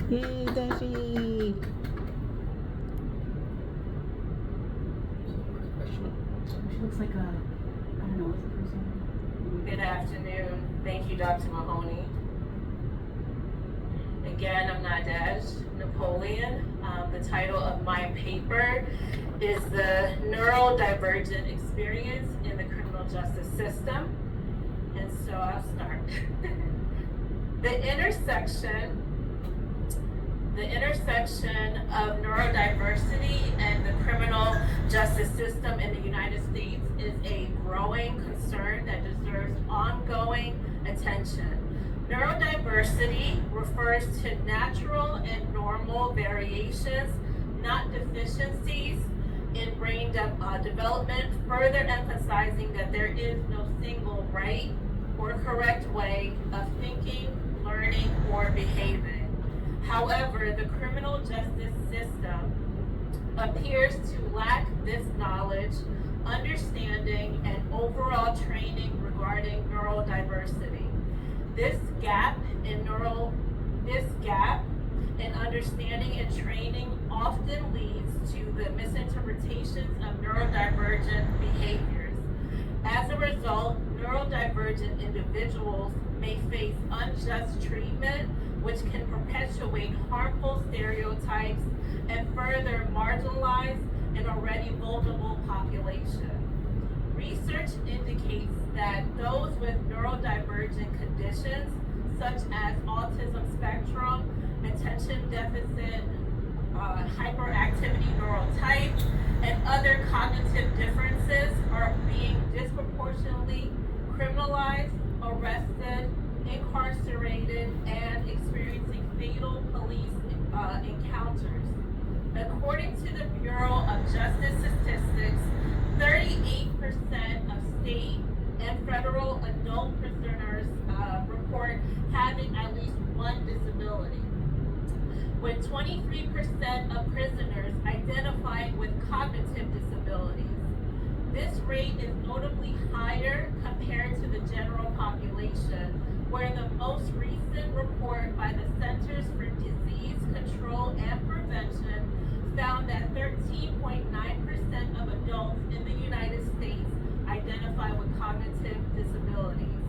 Yay, Deji! She looks like a, I don't know, what's the person? Good afternoon. Thank you, Dr. Mahoney. Again, I'm Nadège Napoleon. The title of my paper is The Neurodivergent Experience in the Criminal Justice System. And so I'll start. The intersection of neurodiversity and the criminal justice system in the United States is a growing concern that deserves ongoing attention. Neurodiversity refers to natural and normal variations, not deficiencies in brain development, further emphasizing that there is no single right or correct way of thinking, learning, or behaving. However, the criminal justice system appears to lack this knowledge, understanding, and overall training regarding neurodiversity. This gap in understanding and training often leads to the misinterpretations of neurodivergent behaviors. As a result, neurodivergent individuals may face unjust treatment, which can perpetuate harmful stereotypes and further marginalize an already vulnerable population. Research indicates that those with neurodivergent conditions, such as autism spectrum, attention deficit, hyperactivity neurotype, and other cognitive differences are being disproportionately criminalized, arrested, incarcerated, and experiencing fatal police encounters. According to the Bureau of Justice Statistics, 38% of state and federal adult prisoners report having at least one disability, with 23% of prisoners identifying with cognitive disabilities. This rate is notably higher compared to the general population, where the most recent report by the Centers for Disease Control and Prevention found that 13.9% of adults in the United States identify with cognitive disabilities.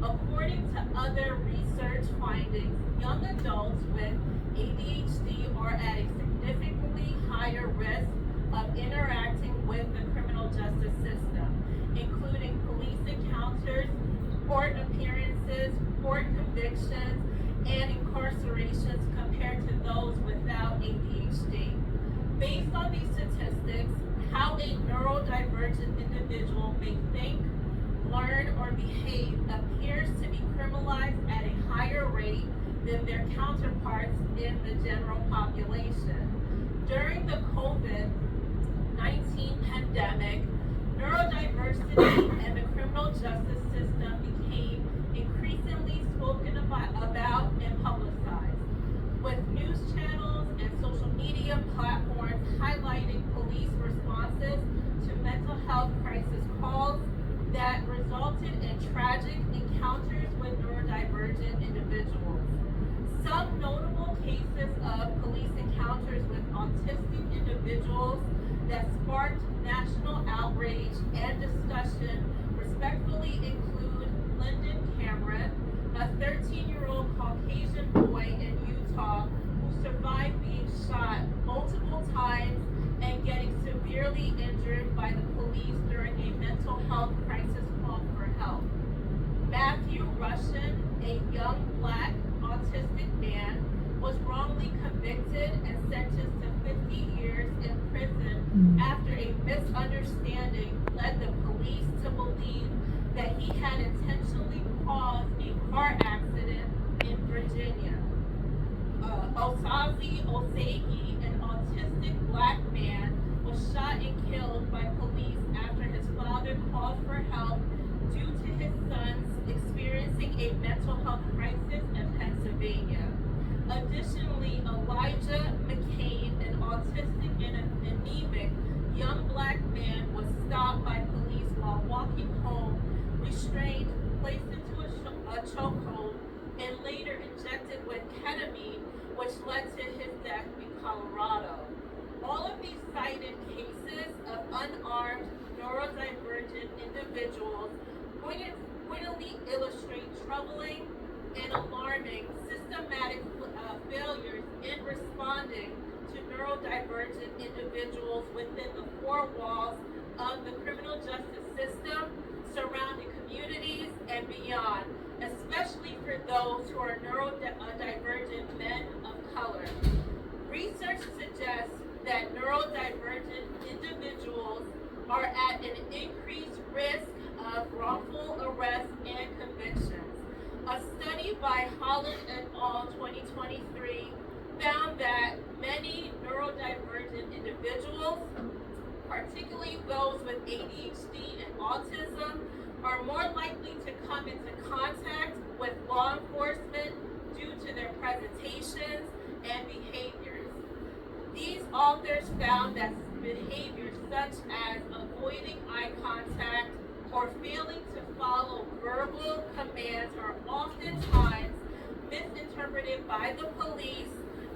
According to other research findings, young adults with ADHD are at a significantly higher risk of interacting with the criminal justice system, including police encounters, court appearances, court convictions, and incarcerations compared to those without ADHD. Based on these statistics, how a neurodivergent individual may think, learn, or behave appears to be criminalized at a higher rate than their counterparts in the general population. During the COVID-19 pandemic, neurodiversity and the criminal justice system became increasingly spoken about and publicized, with news channels and social media platforms highlighting police responses to mental health crisis calls that resulted in tragic encounters with neurodivergent individuals. Some notable cases of police encounters with autistic individuals that sparked national outrage and discussion respectfully include Lyndon Cameron, a 13-year-old Caucasian boy in Utah who survived being shot multiple times and getting severely injured by the police during a mental health crisis call for help. Matthew Rushin, a young black autistic man, was wrongly convicted and sentenced to 50 years in prison after a misunderstanding led the police to believe that he had intentionally caused a car accident in Virginia. Osazi Osagi, an autistic black man, was shot and killed by police after his father called for help due to his sons experiencing a mental health crisis in Pennsylvania. Additionally, Elijah McCain, an autistic and anemic young black man, was stopped by police while walking home, restrained, placed into a chokehold, and later injected with ketamine, which led to his death in Colorado. All of these cited cases of unarmed neurodivergent individuals pointedly illustrate troubling and alarming systematic failures in responding to neurodivergent individuals within the four walls of the criminal justice system, surrounding communities, and beyond, especially for those who are neurodivergent men of color. Research suggests that neurodivergent individuals are at an increased risk of wrongful arrest and convictions. A study by Holland et al. 2023 found that many neurodivergent individuals, particularly those with ADHD and autism, are more likely to come into contact with law enforcement due to their presentations and behaviors. These authors found that behaviors such as avoiding eye contact or failing to follow verbal commands are oftentimes misinterpreted by the police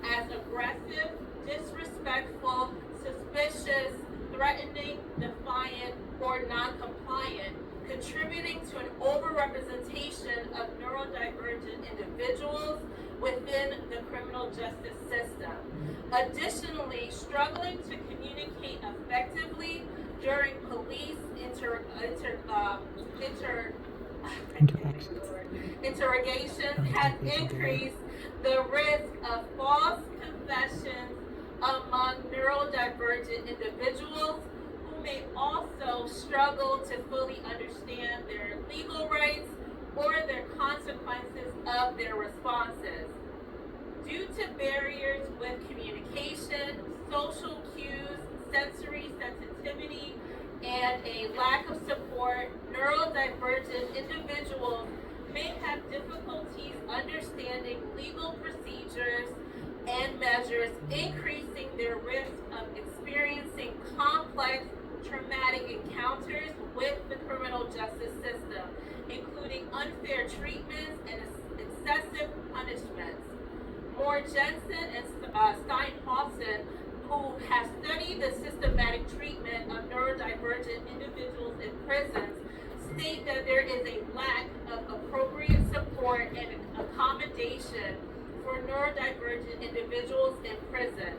as aggressive, disrespectful, suspicious, threatening, defiant, or non-compliant, contributing to an overrepresentation of neurodivergent individuals within the criminal justice system. Additionally, struggling to communicate effectively during police interrogations has increased the risk of false confessions among neurodivergent individuals who may also struggle to fully understand their legal rights or their consequences of their responses. Due to barriers with communication, social cues, sensory sensitivity, and a lack of support, neurodivergent individuals may have difficulties understanding legal procedures and measures, increasing their risk of experiencing complex, traumatic encounters with the criminal justice system, including unfair treatments and excessive punishments. Moore Jensen and Steinhausen, who have studied the systematic treatment of neurodivergent individuals in prisons, state that there is a lack of appropriate support and accommodation for neurodivergent individuals in prison.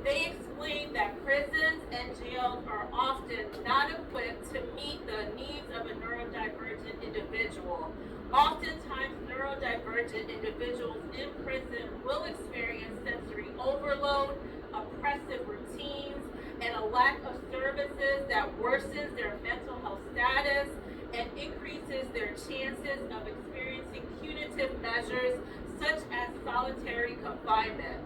They explain that prisons and jails are often not equipped to meet the needs of a neurodivergent individual. Oftentimes, neurodivergent individuals in prison will experience sensory overload, oppressive routines, and a lack of services that worsens their mental health status and increases their chances of experiencing punitive measures such as solitary confinement.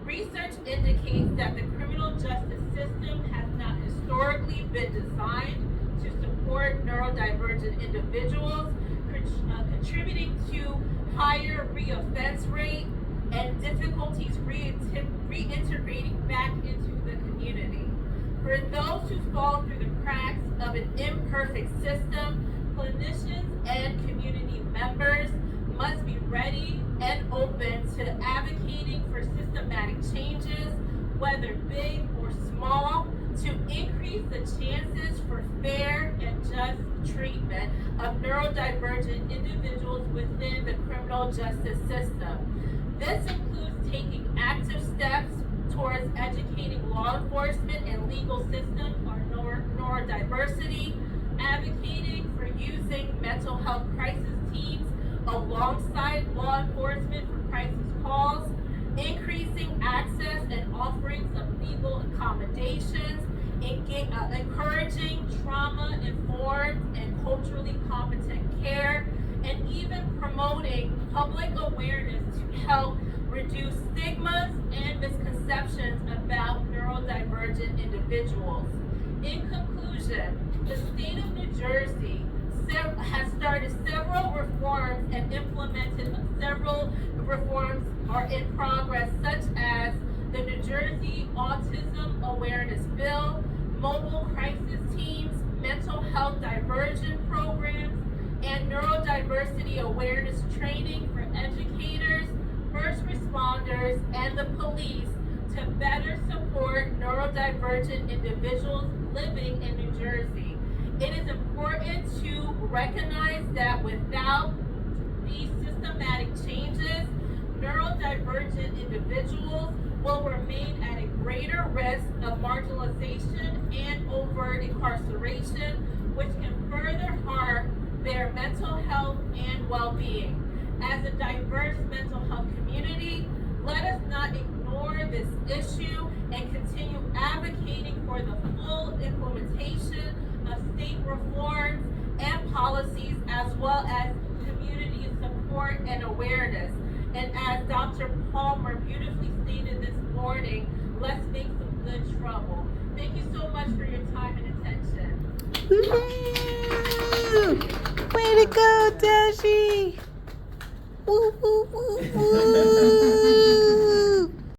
Research indicates that the criminal justice system has not historically been designed to support neurodivergent individuals, contributing to higher reoffense rate and difficulties reintegrating back into the community. For those who fall through the cracks of an imperfect system, clinicians and community members must be ready and open to advocating for systematic changes, whether big or small, to increase the chances for fair and just treatment of neurodivergent individuals within the criminal justice system. This includes taking active steps towards educating law enforcement and legal systems on neurodiversity, advocating for using mental health crisis teams alongside law enforcement for crisis calls, increasing access and offerings of legal accommodations, encouraging trauma-informed and culturally competent care, and even promoting public awareness to help reduce stigmas and misconceptions about neurodivergent individuals. In conclusion, the state of New Jersey has started several reforms and implemented several reforms are in progress, such as the New Jersey Autism Awareness Bill, mobile crisis teams, mental health diversion programs, and neurodiversity awareness training for educators, first responders, and the police to better support neurodivergent individuals living in New Jersey. It is important to recognize that without these systematic changes, neurodivergent individuals will remain at a greater risk of marginalization and overt incarceration, which can further harm their mental health and well-being. As a diverse mental health community, let us not ignore this issue and continue advocating for the full implementation of state reforms and policies, as well as community support and awareness. And as Dr. Palmer beautifully stated this morning, let's make some good trouble. Thank you so much for your time and attention. Woo! Way to go, Dashi! Woo, woo, woo!